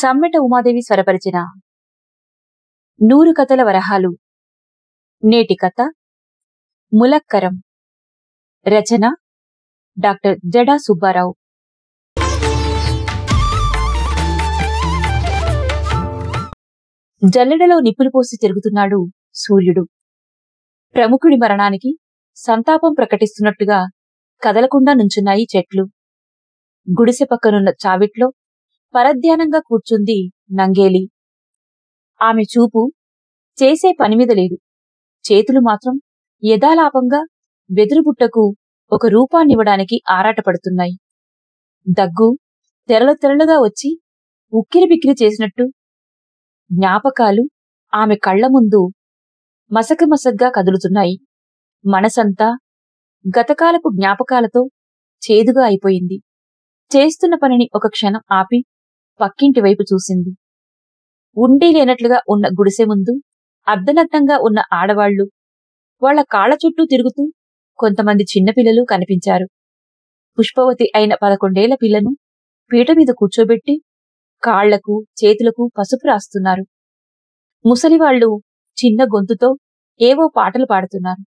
సమ్మెట ఉమాదేవి స్వరపరిచిన 100 కథల వరహాలు. నేటి కథ ములక్కరం. రచన డాక్టర్ జడా సుబ్బారావు. జల్లెడలో నిప్పులు పోసి తిరుగుతున్నాడు సూర్యుడు. ప్రముఖుడి మరణానికి సంతాపం ప్రకటిస్తున్నట్టుగా కదలకుండా నుంచున్నాయి చెట్లు. గుడిసె పక్కనున్న చావిట్లో పరధ్యానంగా కూర్చుంది నంగేలి. ఆమె చూపు చేసే పనిమీద లేదు. చేతులు మాత్రం యథాలాపంగా వెదురుబుట్టకు ఒక రూపాన్నివ్వడానికి ఆరాటపడుతున్నాయి. దగ్గు తెరలు తెరలుగా వచ్చి ఉక్కిరిబిక్కిరి చేసినట్టు జ్ఞాపకాలు ఆమె కళ్ల ముందు మసకమసగ్గా కదులుతున్నాయి. మనసంతా గతకాలపు జ్ఞాపకాలతో చేదుగా అయిపోయింది. చేస్తున్న పనిని ఒక క్షణం ఆపి పక్కింటి వైపు చూసింది. ఉండి లేనట్లుగా ఉన్న గుడిసె ముందు అర్ధనగ్నంగా ఉన్న ఆడవాళ్లు, వాళ్ల కాళ్ల చుట్టూ తిరుగుతూ కొంతమంది చిన్నపిల్లలు కనిపించారు. పుష్పవతి అయిన 11 ఏళ్ల పిల్లను పీట మీద కూర్చోబెట్టి కాళ్లకు చేతులకు పసుపు రాస్తున్నారు. ముసలివాళ్లు చిన్న గొంతుతో ఏవో పాటలు పాడుతున్నారు.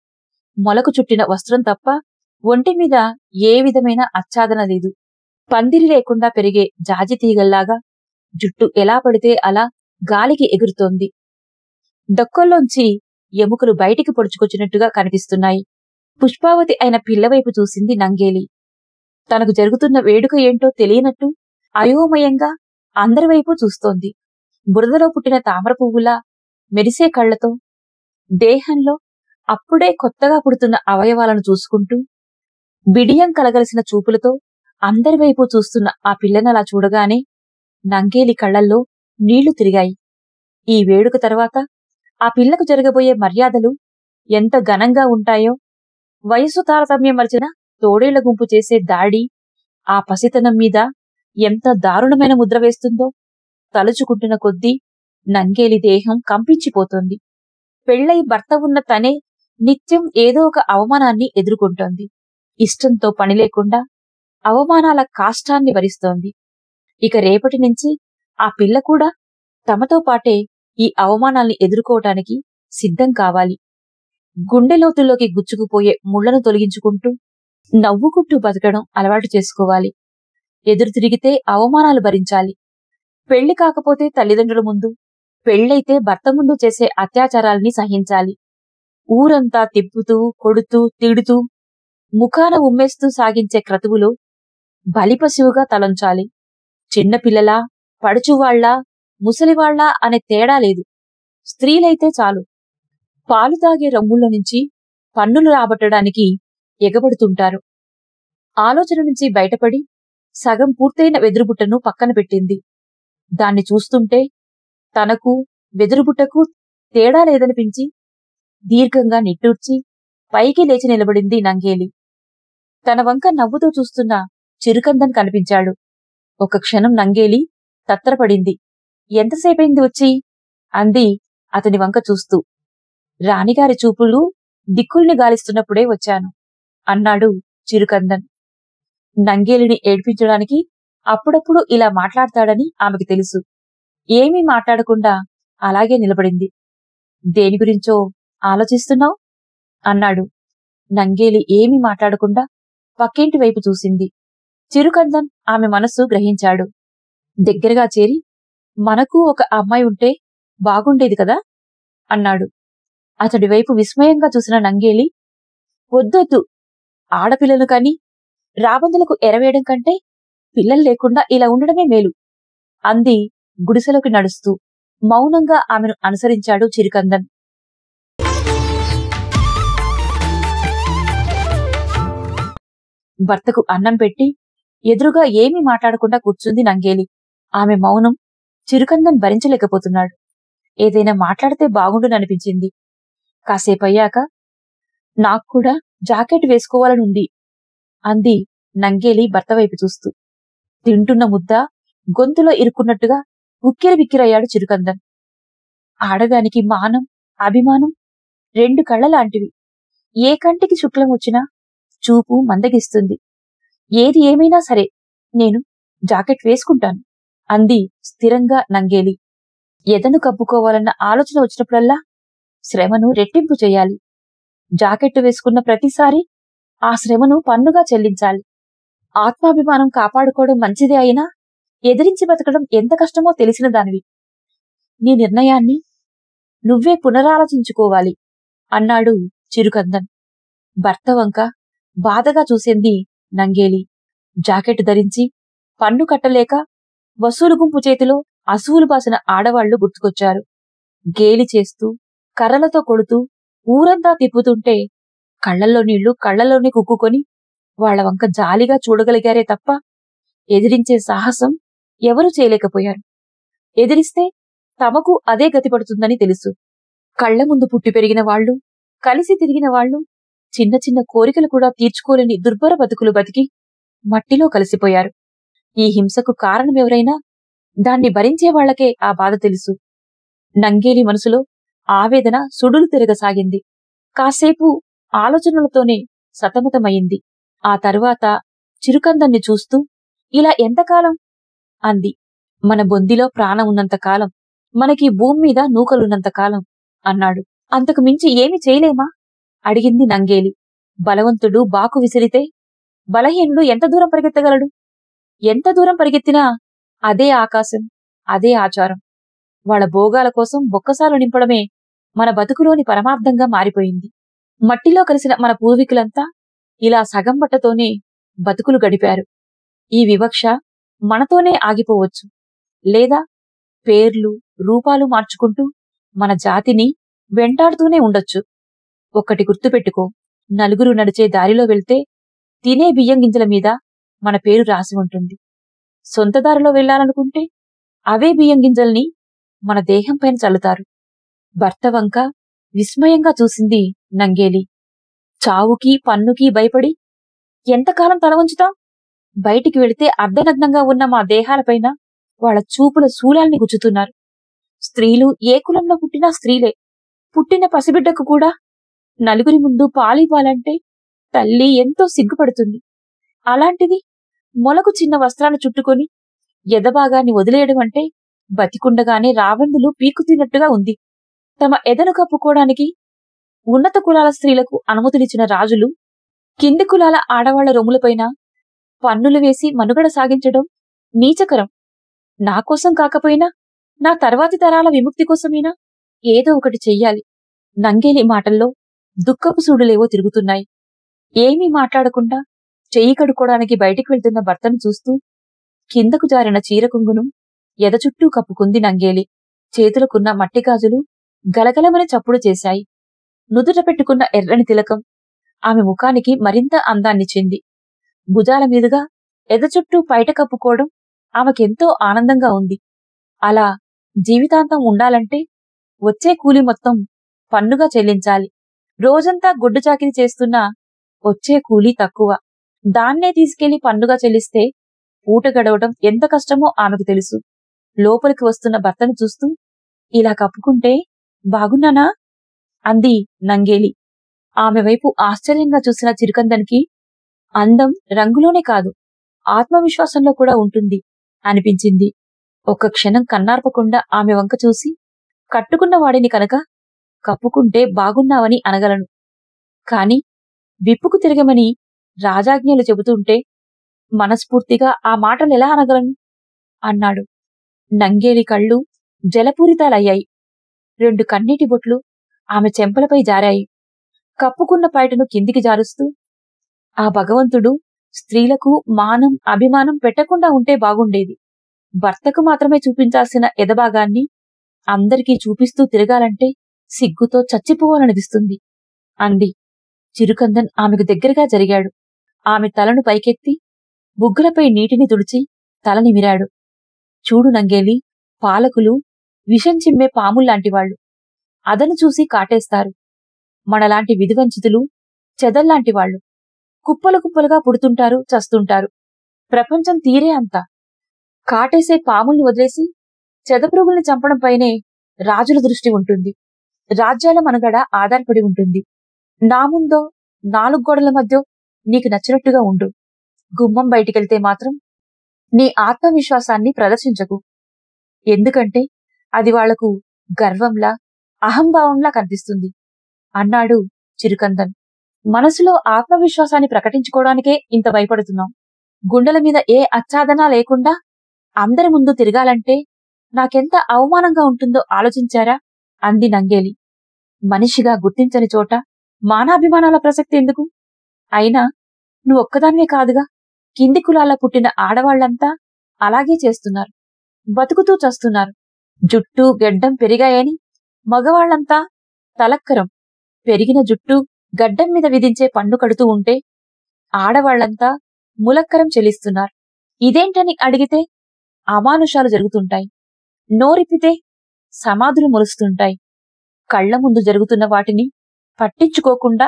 మొలకు చుట్టిన వస్త్రం తప్ప ఒంటి మీద ఏ విధమైన ఆచ్ఛాదన లేదు. పందిరి లేకుండా పెరిగే జాజి తీగల్లాగా జుట్టు ఎలా పడితే అలా గాలికి ఎగురుతోంది. దొక్కల్లోంచి ఎముకలు బయటికి పొడుచుకొచ్చినట్టుగా కనిపిస్తున్నాయి. పుష్పావతి అయిన పిల్లవైపు చూసింది నంగేలి. తనకు జరుగుతున్న వేడుక ఏంటో తెలియనట్టు అయోమయంగా అందరివైపు చూస్తోంది. బురదలో పుట్టిన తామర పువ్వులా మెరిసే కళ్లతో దేహంలో అప్పుడే కొత్తగా పుడుతున్న అవయవాలను చూసుకుంటూ బిడియం కలగలిసిన చూపులతో అందరివైపు చూస్తున్న ఆ పిల్లనలా చూడగానే నంగేలి కళ్లల్లో నీళ్లు తిరిగాయి. ఈ వేడుక తర్వాత ఆ పిల్లకు జరగబోయే మర్యాదలు ఎంత ఘనంగా ఉంటాయో, వయస్సు తారతమ్యం మరిచిన తోడేళ్ల గుంపు చేసే దాడి ఆ పసితనం మీద ఎంత దారుణమైన ముద్ర వేస్తుందో తలుచుకుంటున్న కొద్దీ నంగేలి దేహం కంపించిపోతోంది. పెళ్లై భర్త ఉన్న తనే నిత్యం ఏదో ఒక అవమానాన్ని ఎదుర్కొంటోంది. ఇష్టంతో పని లేకుండా అవమానాల కాష్టాన్ని భరిస్తోంది. ఇక రేపటి నుంచి ఆ పిల్ల కూడా తమతో పాటే ఈ అవమానాల్ని ఎదుర్కోవటానికి సిద్ధం కావాలి. గుండె లోతుల్లోకి గుచ్చుకుపోయే ముళ్లను తొలగించుకుంటూ నవ్వుకుంటూ బతకడం అలవాటు చేసుకోవాలి. ఎదురు తిరిగితే అవమానాలు భరించాలి. పెళ్లి కాకపోతే తల్లిదండ్రుల ముందు, పెళ్లైతే భర్త ముందు చేసే అత్యాచారాల్ని సహించాలి. ఊరంతా తిప్పుతూ కొడుతూ తిడుతూ ముఖాన ఉమ్మేస్తూ సాగించే క్రతువులో బలిపశువుగా తలంచాలి. చిన్నపిల్లలా పడుచువాళ్లా ముసలివాళ్లా అనే తేడా లేదు. స్త్రీలైతే చాలు పాలు తాగే రమ్ముల్లో నుంచి పన్నులు రాబట్టడానికి ఎగబడుతుంటారు. ఆలోచన నుంచి బయటపడి సగం పూర్తయిన వెదురుబుట్టను పక్కన పెట్టింది. దాన్ని చూస్తుంటే తనకు వెదురుబుట్టకు తేడా లేదనిపించి దీర్ఘంగా నిట్టూర్చి పైకి లేచి నిలబడింది నంగేలి. తన వంక నవ్వుతో చూస్తున్న చిరుకందన్ కనిపించాడు. ఒక క్షణం నంగేలి తత్తరపడింది. ఎంతసేపైంది వచ్చి? అంది అతని వంక చూస్తూ. రాణిగారి చూపులు దిక్కుల్ని గాలిస్తున్నప్పుడే వచ్చాను అన్నాడు చిరుకందన్. నంగేలిని ఏడ్పించడానికి అప్పుడప్పుడు ఇలా మాట్లాడతాడని ఆమెకు తెలుసు. ఏమీ మాట్లాడకుండా అలాగే నిలబడింది. దేని గురించో ఆలోచిస్తున్నావు? అన్నాడు. నంగేలి ఏమీ మాట్లాడకుండా పక్కింటి వైపు చూసింది. చిరుకందన్ ఆమె మనస్సు గ్రహించాడు. దగ్గరగా చేరి, మనకు ఒక అమ్మాయి ఉంటే బాగుండేది కదా అన్నాడు. అతడి వైపు విస్మయంగా చూసిన నంగేలి, వద్దొద్దు, ఆడపిల్లను కాని రాబందులకు ఎరవేయడం కంటే పిల్లలు లేకుండా ఇలా ఉండడమే మేలు అంది గుడిసెలోకి నడుస్తూ. మౌనంగా ఆమెను అనుసరించాడు చిరుకందన్. భర్తకు అన్నం పెట్టి ఎదురుగా ఏమీ మాట్లాడకుండా కూర్చుంది నంగేలి. ఆమె మౌనం చిరుకందన్ భరించలేకపోతున్నాడు. ఏదైనా మాట్లాడితే బాగుండుననిపించింది. కాసేపయ్యాక, నాక్కూడా జాకెట్ వేసుకోవాలనుంది అంది నంగేలి భర్త వైపు చూస్తూ. తింటున్న ముద్ద గొంతులో ఇరుక్కున్నట్టుగా ఉక్కిరిబిక్కిరయ్యాడు చిరుకందన్. ఆడదానికి మానం, అభిమానం 2 కళ్లలాంటివి. ఏ కంటికి శుక్లం వచ్చినా చూపు మందగిస్తుంది. ఏది ఏమైనా సరే నేను జాకెట్ వేసుకుంటాను అంది స్థిరంగా నంగేలి. ఎదను కప్పుకోవాలన్న ఆలోచన వచ్చినప్పుడల్లా శ్రమను రెట్టింపు చేయాలి. జాకెట్టు వేసుకున్న ప్రతిసారి ఆ శ్రమను పన్నుగా చెల్లించాలి. ఆత్మాభిమానం కాపాడుకోవడం మంచిదే అయినా ఎదిరించి బతకడం ఎంత కష్టమో తెలిసిన దానివి. నీ నిర్ణయాన్ని నువ్వే పునరాలోచించుకోవాలి అన్నాడు చిరుకందన్. భర్త వంక బాధగా చూసింది నంగేలి. జాకెట్ ధరించి పన్ను కట్టలేక వసూలు గుంపు చేతిలో అసువులు బాసిన ఆడవాళ్లు గుర్తుకొచ్చారు. గేలి చేస్తూ కర్రలతో కొడుతూ ఊరంతా తిప్పుతుంటే కళ్లల్లో నీళ్లు కళ్లలోనే కుక్కుకొని వాళ్ల వంక జాలిగా చూడగలిగారే తప్ప ఎదిరించే సాహసం ఎవరూ చేయలేకపోయారు. ఎదిరిస్తే తమకు అదే గతిపడుతుందని తెలుసు. కళ్ల ముందు పుట్టి పెరిగిన వాళ్లు, కలిసి తిరిగిన వాళ్లు చిన్న చిన్న కోరికలు కూడా తీర్చుకోలేని దుర్భర బతుకులు బతికి మట్టిలో కలిసిపోయారు. ఈ హింసకు కారణమెవరైనా దాన్ని భరించేవాళ్లకే ఆ బాధ తెలుసు. నంగేలి మనసులో ఆవేదన సుడులు తిరగసాగింది. కాసేపు ఆలోచనలతోనే సతమతమయింది. ఆ తరువాత చిరుకందన్ని చూస్తూ, ఇలా ఎంతకాలం అంది. మన బొందిలో ప్రాణం ఉన్నంతకాలం, మనకి భూమి మీద నూకలున్నంతకాలం అన్నాడు. అంతకు మించి ఏమి చేయలేమా అడిగింది నంగేలి. బలవంతుడు బాకు విసిరితే బలహీనుడు ఎంత దూరం పరిగెత్తగలడు? ఎంత దూరం పరిగెత్తినా అదే ఆకాశం, అదే ఆచారం. వాళ్ళ భోగాల కోసం బొక్కసాలు నింపడమే మన బతుకులోని పరమార్థంగా మారిపోయింది. మట్టిలో కలిసిన మన పూర్వీకులంతా ఇలా సగం బట్టతోనే బతుకులు గడిపారు. ఈ వివక్ష మనతోనే ఆగిపోవచ్చు. లేదా పేర్లు, రూపాలు మార్చుకుంటూ మన జాతిని వెంటాడుతూనే ఉండొచ్చు. ఒక్కటి గుర్తుపెట్టుకో, నలుగురు నడిచే దారిలో వెళ్తే తినే బియ్యం గింజల మీద మన పేరు రాసి ఉంటుంది. సొంత దారిలో వెళ్లాలనుకుంటే అవే బియ్యం గింజల్ని మన దేహం పైన చల్లుతారు. భర్త వంక విస్మయంగా చూసింది నంగేలి. చావుకి పన్నుకి భయపడి ఎంతకాలం తలవంచుతాం? బయటికి వెళితే అర్ధనగ్నంగా ఉన్న మా దేహాలపైన వాళ్ళ చూపుల శూలాల్ని గుచ్చుతున్నారు. స్త్రీలు ఏ కులంలో పుట్టినా స్త్రీలే. పుట్టిన పసిబిడ్డకు కూడా నలుగురి ముందు పాలివ్వాలంటే తల్లి ఎంతో సిగ్గుపడుతుంది. అలాంటిది మొలకు చిన్న వస్త్రాలు చుట్టుకొని ఎదభాగాన్ని వదిలేయడం అంటే బతికుండగానే రావణులు పీకు తిన్నట్టుగా ఉంది. తమ ఎదను కప్పుకోవడానికి ఉన్నత కులాల స్త్రీలకు అనుమతులిచ్చిన రాజులు కింది కులాల ఆడవాళ్ల రొమ్ములపైన పన్నులు వేసి మనుగడ సాగించడం నీచకరం. నా కోసం కాకపోయినా నా తర్వాతి తరాల విముక్తి కోసమైనా ఏదో ఒకటి చెయ్యాలి. నంగేలి మాటల్లో దుఃఖపు సూడులేవో తిరుగుతున్నాయి. ఏమీ మాట్లాడకుండా చెయ్యి కడుక్కోడానికి బయటికి వెళ్తున్న భర్తను చూస్తూ కిందకు జారిన చీర కొంగును ఎద చుట్టూ కప్పుకుంది నంగేలి. చేతులకున్న మట్టి గాజులు గలగలమని చప్పుడు చేశాయి. నుదుట పెట్టుకున్న ఎర్రని తిలకం ఆమె ముఖానికి మరింత అందాన్నిచ్చింది. భుజాల మీదుగా ఎద చుట్టూ పైట కప్పుకోవడం ఆమెకెంతో ఆనందంగా ఉంది. అలా జీవితాంతం ఉండాలంటే వచ్చే కూలి మొత్తం పన్నుగా చెల్లించాలి. రోజంతా గొడ్డు చాకిరీ చేస్తున్నా వచ్చే కూలీ తక్కువ. దాన్నే తీసుకెళ్లి పన్నుగా చెల్లిస్తే పూట గడవడం ఎంత కష్టమో ఆమెకు తెలుసు. లోపలికి వస్తున్న భర్తను చూస్తూ, ఇలా కప్పుకుంటే బాగున్నానా అంది నంగేలి. ఆమె వైపు ఆశ్చర్యంగా చూసిన చిరుకందన్కి అందం రంగులోనే కాదు, ఆత్మవిశ్వాసంలో కూడా ఉంటుంది అనిపించింది. ఒక్క క్షణం కన్నార్పకుండా ఆమె వంక చూసి, కట్టుకున్న వాడిని కనుక కప్పుకుంటే బాగున్నావని అనగలను. కాని విప్పుకు తిరగమని రాజాజ్ఞలు చెబుతుంటే మనస్ఫూర్తిగా ఆ మాటలెలా అనగలను అన్నాడు. నంగేలి కళ్ళు జలపూరితాలయ్యాయి. 2 కన్నీటి బొట్లు ఆమె చెంపలపై జారాయి. కప్పుకున్న పైటను కిందికి జారుస్తూ, ఆ భగవంతుడు స్త్రీలకు మానం, అభిమానం పెట్టకుండా ఉంటే బాగుండేది. భర్తకు మాత్రమే చూపించాల్సిన ఎదభాగాన్ని అందరికీ చూపిస్తూ తిరగాలంటే సిగ్గుతో చచ్చిపోవాలనిపిస్తుంది అంది. చిరుకందన్ ఆమెకు దగ్గరగా జరిగాడు. ఆమె తలను పైకెత్తి బుగ్గలపై నీటిని తుడిచి తల నిమిరాడు. చూడు నంగేలి, పాలకులు విషం చిమ్మే పాముల్లాంటివాళ్లు. అదను చూసి కాటేస్తారు. మనలాంటి విధివంచితులు చెదల్లాంటివాళ్లు. కుప్పలు కుప్పలుగా పుడుతుంటారు, చస్తుంటారు. ప్రపంచం తీరే అంతా. కాటేసే పాముల్ని వదిలేసి చెదపురుగుల్ని చంపడంపైనే రాజుల దృష్టి ఉంటుంది. రాజ్యాల మనుగడ ఆధారపడి ఉంటుంది. నా ముందో 4 గోడల మధ్య నీకు నచ్చినట్టుగా ఉండు. గుమ్మం బయటికెళ్తే మాత్రం నీ ఆత్మవిశ్వాసాన్ని ప్రదర్శించకు. ఎందుకంటే అది వాళ్లకు గర్వంలా, అహంభావంలా కనిపిస్తుంది అన్నాడు చిరుకందన్. మనసులో ఆత్మవిశ్వాసాన్ని ప్రకటించుకోవడానికే ఇంత భయపడుతున్నాం. గుండెల మీద ఏ ఆచ్ఛాదన లేకుండా అందరి ముందు తిరగాలంటే నాకెంత అవమానంగా ఉంటుందో ఆలోచించారా అంది నంగేలి. మనిషిగా గుర్తించని చోట మానాభిమానాల ప్రసక్తి ఎందుకు? అయినా నువ్వొక్కదానివే కాదుగా, కింది కులాల పుట్టిన ఆడవాళ్లంతా అలాగే చేస్తున్నారు. బతుకుతూ చస్తున్నారు. జుట్టు గెడ్డం పెరిగాయని మగవాళ్లంతా తలక్కరం పెరిగిన జుట్టు గడ్డం మీద విధించే పన్ను కడుతూ ఉంటే ఆడవాళ్లంతా ములక్కరం చెల్లిస్తున్నారు. ఇదేంటని అడిగితే అమానుషాలు జరుగుతుంటాయి. నోరిప్పితే సమాధులు మొలుస్తుంటాయి. కళ్ల ముందు జరుగుతున్న వాటిని పట్టించుకోకుండా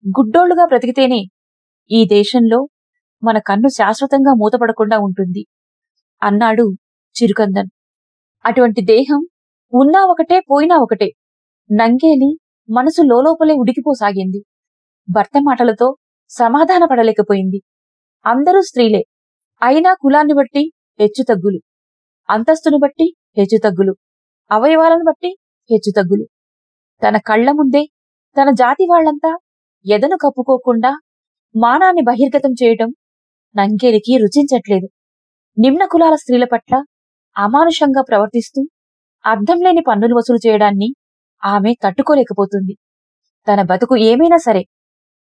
గుడ్డోళ్లుగా బ్రతికితేనే ఈ దేశంలో మన కన్ను శాశ్వతంగా మూతపడకుండా ఉంటుంది అన్నాడు చిరుకందన్. అటువంటి దేహం ఉన్నా ఒకటే పోయినా ఒకటే. నంగేలి మనసు లోలోపలే ఉడికిపోసాగింది. భర్త మాటలతో సమాధానపడలేకపోయింది. అందరూ స్త్రీలే, అయినా కులాన్ని బట్టి హెచ్చుతగ్గులు, అంతస్తును బట్టి హెచ్చుతగ్గులు, అవయవాలను బట్టి హెచ్చుతగ్గులు. తన కళ్ల ముందే తన జాతి వాళ్లంతా ఎదను కప్పుకోకుండా మానాన్ని బహిర్గతం చేయటం నంగేలికి రుచించట్లేదు. నిమ్న కులాల స్త్రీల పట్ల అమానుషంగా ప్రవర్తిస్తూ అర్థంలేని పన్నులు వసూలు చేయడాన్ని ఆమె తట్టుకోలేకపోతుంది. తన బతుకు ఏమైనా సరే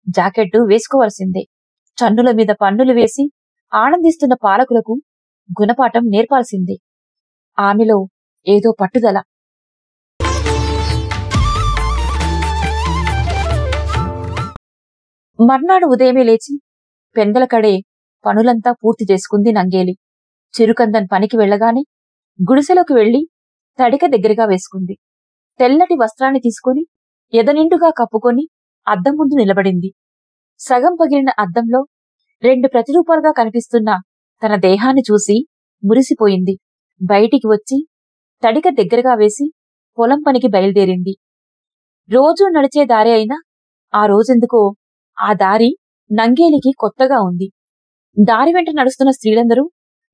జాకెట్టు వేసుకోవలసిందే. చన్నుల మీద పన్నులు వేసి ఆనందిస్తున్న పాలకులకు గుణపాఠం నేర్పాల్సిందే. ఆమెలో ఏదో పట్టుదల. మర్నాడు ఉదయమే లేచి పెందలకడే పనులంతా పూర్తి చేసుకుంది నంగేలి. చిరుకందన్ పనికి వెళ్లగానే గుడిసెలోకి వెళ్లి తడిక దగ్గరగా వేసుకుంది. తెల్లటి వస్త్రాన్ని తీసుకుని ఎదనిండుగా కప్పుకొని అద్దం ముందు నిలబడింది. సగం పగిలిన అద్దంలో 2 ప్రతిరూపాలుగా కనిపిస్తున్న తన దేహాన్ని చూసి మురిసిపోయింది. బయటికి వచ్చి తడిక దగ్గరగా వేసి పొలం పనికి బయలుదేరింది. రోజూ నడిచే దారి అయినా ఆ రోజెందుకో ఆ దారి నంగేలికి కొత్తగా ఉంది. దారి వెంట నడుస్తున్న స్త్రీలందరూ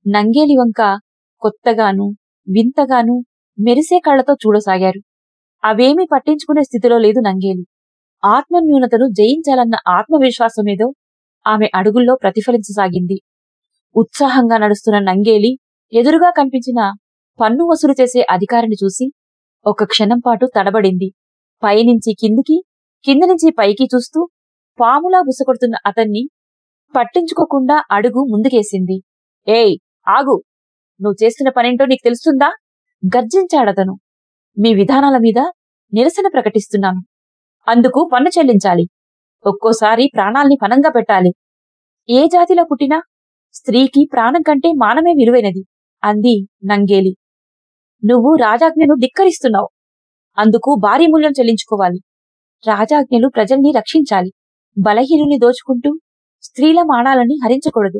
నంగేలి వంక కొత్తగాను వింతగాను మెరిసే కళ్లతో చూడసాగారు. అవేమీ పట్టించుకునే స్థితిలో లేదు నంగేలి. ఆత్మన్యూనతను జయించాలన్న ఆత్మవిశ్వాసమేదో ఆమె అడుగుల్లో ప్రతిఫలించసాగింది. ఉత్సాహంగా నడుస్తున్న నంగేలి ఎదురుగా కనిపించిన పన్ను వసూలు చేసే అధికారిని చూసి ఒక క్షణం పాటు తడబడింది. పైనుంచి కిందికి, కింది నుంచి పైకి చూస్తూ పాములా బుసకొడుతున్న అతన్ని పట్టించుకోకుండా అడుగు ముందుకేసింది. ఏయ్, ఆగు! నువ్వు చేస్తున్న పనేంటో నీకు తెలుస్తుందా? గర్జించాడతను. మీ విధానాల మీద నిరసన ప్రకటిస్తున్నాను. అందుకు పన్ను చెల్లించాలి. ఒక్కోసారి ప్రాణాల్ని పనంగా పెట్టాలి. ఏ జాతిలో పుట్టినా స్త్రీకి ప్రాణం కంటే మానమే విలువైనది అంది నంగేలి. నువ్వు రాజాజ్ఞను ధిక్కరిస్తున్నావు. అందుకు భారీ మూల్యం చెల్లించుకోవాలి. రాజాజ్ఞలు ప్రజల్ని రక్షించాలి. బలహీనుల్ని దోచుకుంటూ స్త్రీల మానాలని హరించకూడదు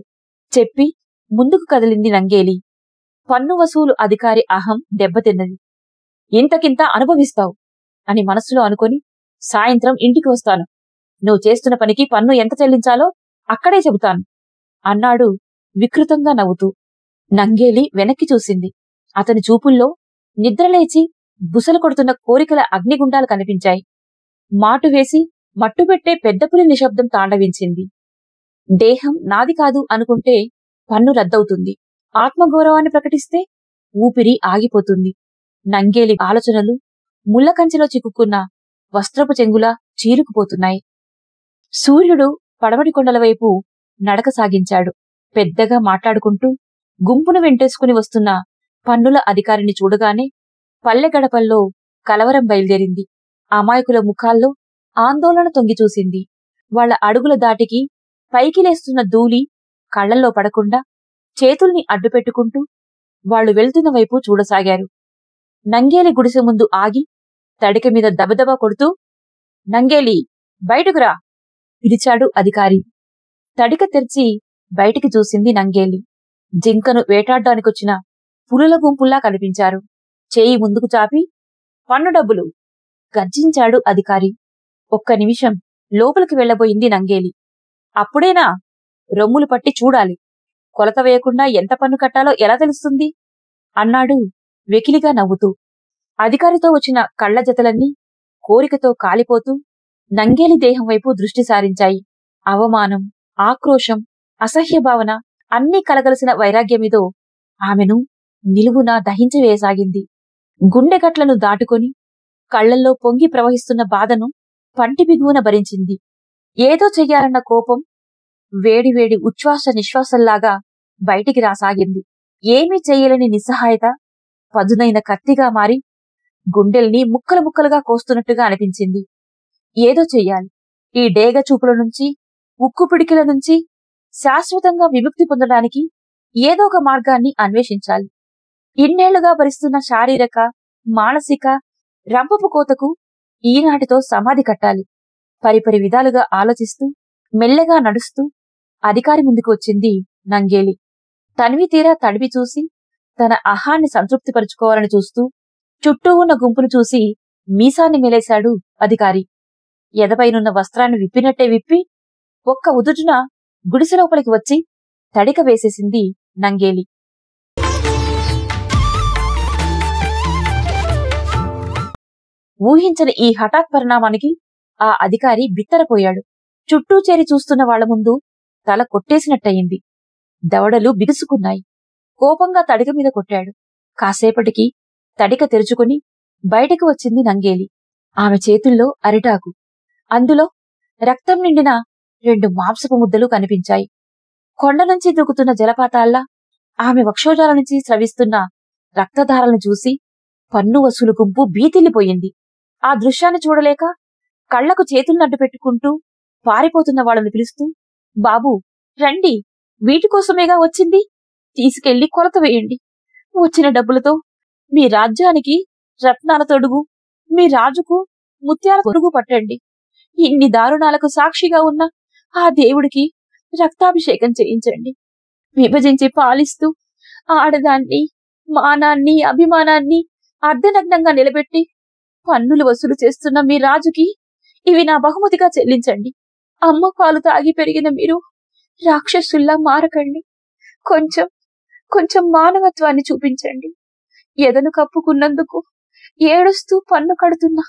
చెప్పి ముందుకు కదిలింది నంగేలి. పన్ను వసూలు అధికారి అహం దెబ్బతిన్నది. ఇంతకింత అనుభవిస్తావు అని మనసులో అనుకొని సాయంత్రం ఇంటికి వస్తాను. నువ్వు చేస్తున్న పనికి పన్ను ఎంత చెల్లించాలో అక్కడే చెబుతాను అన్నాడు వికృతంగా నవ్వుతూ. నంగేలి వెనక్కి చూసింది. అతని చూపుల్లో నిద్రలేచి బుసలు కొడుతున్న కోరికల అగ్నిగుండాలు కనిపించాయి. మాటు వేసి మట్టుపెట్టే పెద్ద పులి నిశ్శబ్దం తాండవించింది. దేహం నాది కాదు అనుకుంటే పన్ను రద్దవుతుంది. ఆత్మగౌరవాన్ని ప్రకటిస్తే ఊపిరి ఆగిపోతుంది. నంగేలి ఆలోచనలు ముళ్లకంచెలో చిక్కుకున్న వస్త్రపు చెంగులా చీరుకుపోతున్నాయి. సూర్యుడు పడమటి కొండల వైపు నడక సాగించాడు. పెద్దగా మాట్లాడుకుంటూ గుంపును వెంటేసుకుని వస్తున్న పన్నుల అధికారిని చూడగానే పల్లె గడపల్లో కలవరం బయలుదేరింది. అమాయకుల ముఖాల్లో ఆందోళన తొంగిచూసింది. వాళ్ల అడుగుల దాటికి పైకి లేస్తున్న ధూళి కళ్లల్లో పడకుండా చేతుల్ని అడ్డుపెట్టుకుంటూ వాళ్లు వెళ్తున్న వైపు చూడసాగారు. నంగేలి గుడిసె ముందు ఆగి తడిక మీద దబదబ కొడుతూ, నంగేలి, బయటకురా పిలిచాడు అధికారి. తడిక తెరిచి బయటికి చూసింది నంగేలి. జింకను వేటాడ్డానికొచ్చిన పులుల గుంపుల్లా కనిపించారు. చేయి ముందుకు చాపి, పన్ను డబ్బులు గర్జించాడు అధికారి. ఒక్క నిమిషం లోపలికి వెళ్లబోయింది నంగేలి. అప్పుడేనా? రొమ్ములు పట్టి చూడాలి కొలత వేయకుండా ఎంత పన్ను కట్టాలో ఎలా తెలుస్తుంది అన్నాడు వెకిలిగా నవ్వుతూ. అధికారితో వచ్చిన కళ్ల జతలన్నీ కోరికతో కాలిపోతూ నంగేలి దేహం వైపు దృష్టి సారించాయి. అవమానం, ఆక్రోశం, అసహ్య భావన అన్నీ కలగలిసిన వైరాగ్యమిదో ఆమెను నిలువునా దహించివేయసాగింది. గుండెగట్లను దాటుకొని కళ్లల్లో పొంగి ప్రవహిస్తున్న బాధను పంటి బిగువున భరించింది. ఏదో చెయ్యాలన్న కోపం వేడివేడి ఉచ్ఛ్వాస నిశ్వాసల్లాగా బయటికి రాసాగింది. ఏమీ చెయ్యలేని నిస్సహాయత పదునైన కత్తిగా మారి గుండెల్ని ముక్కలు ముక్కలుగా కోస్తున్నట్టుగా అనిపించింది. ఏదో చెయ్యాలి. ఈ డేగ చూపుల నుంచి, ఉక్కు పిడికిల నుంచి శాశ్వతంగా విముక్తి పొందడానికి ఏదో ఒక మార్గాన్ని అన్వేషించాలి. ఇన్నేళ్లుగా భరిస్తున్న శారీరక, మానసిక రంపపు కోతకు ఈనాటితో సమాధి కట్టాలి. పరిపరి విధాలుగా ఆలోచిస్తూ మెల్లగా నడుస్తూ అధికారి ముందుకు వచ్చింది నంగేలి. తనివి తీరా తడివి చూసి తన అహాన్ని సంతృప్తిపరుచుకోవాలని చూస్తూ చుట్టూ ఉన్న గుంపును చూసి మీసాన్ని మెలేశాడు అధికారి. ఎదపైనున్న వస్త్రాన్ని విప్పినట్టే విప్పి ఒక్క ఉదుటున గుడిసె లోపలికి వచ్చి తడిక వేసేసింది నంగేలి. ఊహించని ఈ హఠాత్ పరిణామానికి ఆ అధికారి బిత్తరపోయాడు. చుట్టూ చేరి చూస్తున్న వాళ్ల ముందు తల కొట్టేసినట్టయింది. దవడలు బిగుసుకున్నాయి. కోపంగా తడిక మీద కొట్టాడు. కాసేపటికి తడిక తెరుచుకుని బయటకు వచ్చింది నంగేలి. ఆమె చేతుల్లో అరిటాకు, అందులో రక్తం నిండిన 2 మాంసపు ముద్దలు కనిపించాయి. కొండ నుంచి దూకుతున్న జలపాతాల్లా ఆమె వక్షోజాల నుంచి స్రవిస్తున్న రక్తధారలను చూసి పన్ను వసూలు గుంపు బీతిల్లిపోయింది. ఆ దృశ్యాన్ని చూడలేక కళ్లకు చేతులనడ్డు పెట్టుకుంటూ పారిపోతున్న వాళ్ళని పిలుస్తూ, బాబూ రండి, వీటికోసమేగా వచ్చింది, తీసుకెళ్లి కొలత వేయండి. వచ్చిన డబ్బులతో మీ రాజ్యానికి రత్నాల తొడుగు, మీ రాజుకు ముత్యాల తొడుగు పట్టండి. ఇన్ని దారుణాలకు సాక్షిగా ఉన్న ఆ దేవుడికి రక్తాభిషేకం చేయించండి. విభజించి పాలిస్తూ ఆడదాన్ని, మానాన్ని, అభిమానాన్ని అర్ధనగ్నంగా నిలబెట్టి పన్నులు వసూలు చేస్తున్న మీ రాజుకి ఇవి నా బహుమతిగా చెల్లించండి. అమ్మ పాలు తాగి పెరిగిన మీరు రాక్షసుల్లా మారకండి. కొంచెం కొంచెం మానవత్వాన్ని చూపించండి. ఎదను కప్పుకున్నందుకు ఏడుస్తూ పన్ను కడుతున్న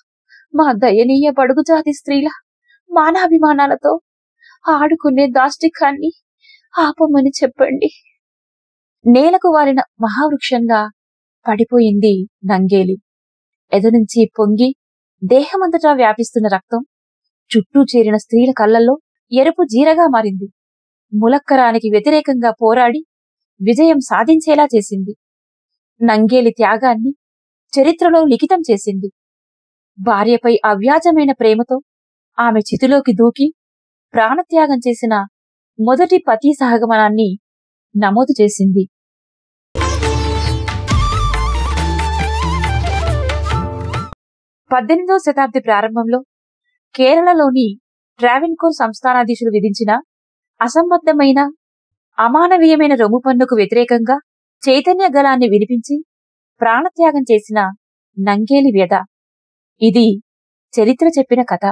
మా దయనీయ బడుగుజాతి స్త్రీల మానాభిమానాలతో ఆడుకునే దాష్టికాన్ని ఆపమని చెప్పండి. నేలకు వాలిన మహావృక్షంగా పడిపోయింది నంగేలి. ఎదనుంచి పొంగి దేహమంతటా వ్యాపిస్తున్న రక్తం చుట్టూ చేరిన స్త్రీల కళ్లల్లో ఎరుపు జీరగా మారింది. ములక్కరానికి వ్యతిరేకంగా పోరాడి విజయం సాధించేలా చేసింది. నంగేలి త్యాగాన్ని చరిత్రలో లిఖితం చేసింది. భార్యపై అవ్యాజమైన ప్రేమతో ఆమె చితిలోకి దూకి ప్రాణత్యాగం చేసిన మొదటి పతి సహగమనాన్ని నమోదు చేసింది. 18వ శతాబ్ది ప్రారంభంలో కేరళలోని ట్రావెన్కోర్ సంస్థానాధీశులు విధించిన అసంబద్ధమైన, అమానవీయమైన రొమ్ము పన్నుకు వ్యతిరేకంగా చైతన్య గళాన్ని వినిపించి ప్రాణత్యాగం చేసిన నంగేలి వ్యధ. ఇది చరిత్ర చెప్పిన కథ.